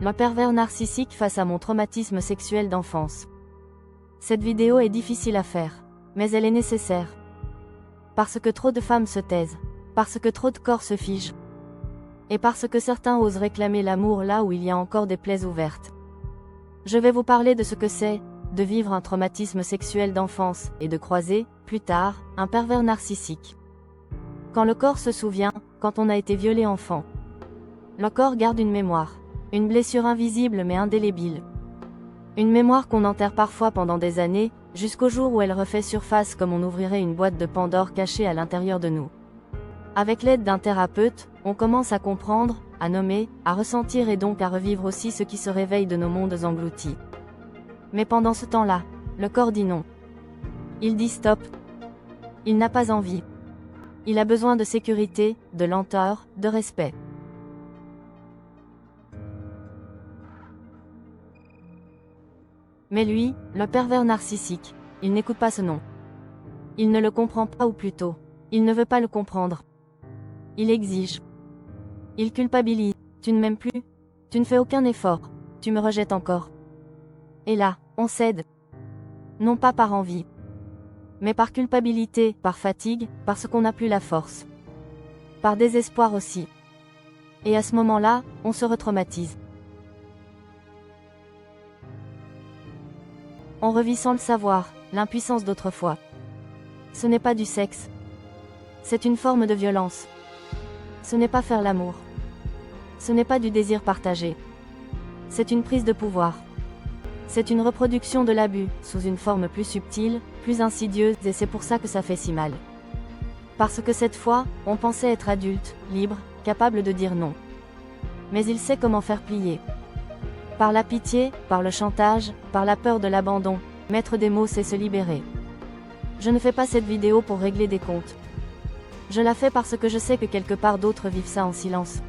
Le pervers narcissique face à mon traumatisme sexuel d'enfance. Cette vidéo est difficile à faire, mais elle est nécessaire. Parce que trop de femmes se taisent, parce que trop de corps se figent, et parce que certains osent réclamer l'amour là où il y a encore des plaies ouvertes. Je vais vous parler de ce que c'est, de vivre un traumatisme sexuel d'enfance, et de croiser, plus tard, un pervers narcissique. Quand le corps se souvient, quand on a été violé enfant. Le corps garde une mémoire. Une blessure invisible mais indélébile. Une mémoire qu'on enterre parfois pendant des années, jusqu'au jour où elle refait surface comme on ouvrirait une boîte de Pandore cachée à l'intérieur de nous. Avec l'aide d'un thérapeute, on commence à comprendre, à nommer, à ressentir et donc à revivre aussi ce qui se réveille de nos mondes engloutis. Mais pendant ce temps-là, le corps dit non. Il dit stop. Il n'a pas envie. Il a besoin de sécurité, de lenteur, de respect. Mais lui, le pervers narcissique, il n'écoute pas ce nom. Il ne le comprend pas ou plutôt, il ne veut pas le comprendre. Il exige. Il culpabilise. Tu ne m'aimes plus. Tu ne fais aucun effort. Tu me rejettes encore. Et là, on cède. Non pas par envie, mais par culpabilité, par fatigue, parce qu'on n'a plus la force. Par désespoir aussi. Et à ce moment-là, on se retraumatise. On revit sans le savoir, l'impuissance d'autrefois. Ce n'est pas du sexe. C'est une forme de violence. Ce n'est pas faire l'amour. Ce n'est pas du désir partagé. C'est une prise de pouvoir. C'est une reproduction de l'abus, sous une forme plus subtile, plus insidieuse, et c'est pour ça que ça fait si mal. Parce que cette fois, on pensait être adulte, libre, capable de dire non. Mais il sait comment faire plier. Par la pitié, par le chantage, par la peur de l'abandon, mettre des mots c'est se libérer. Je ne fais pas cette vidéo pour régler des comptes. Je la fais parce que je sais que quelque part d'autres vivent ça en silence.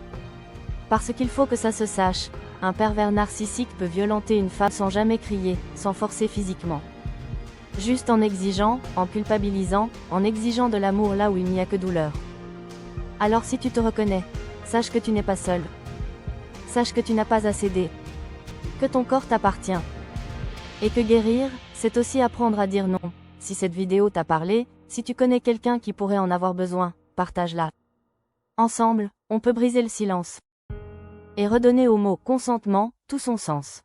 Parce qu'il faut que ça se sache, un pervers narcissique peut violenter une femme sans jamais crier, sans forcer physiquement. Juste en exigeant, en culpabilisant, en exigeant de l'amour là où il n'y a que douleur. Alors si tu te reconnais, sache que tu n'es pas seul. Sache que tu n'as pas à céder. Que ton corps t'appartient. Et que guérir, c'est aussi apprendre à dire non. Si cette vidéo t'a parlé, si tu connais quelqu'un qui pourrait en avoir besoin, partage-la. Ensemble, on peut briser le silence. Et redonner au mot consentement tout son sens.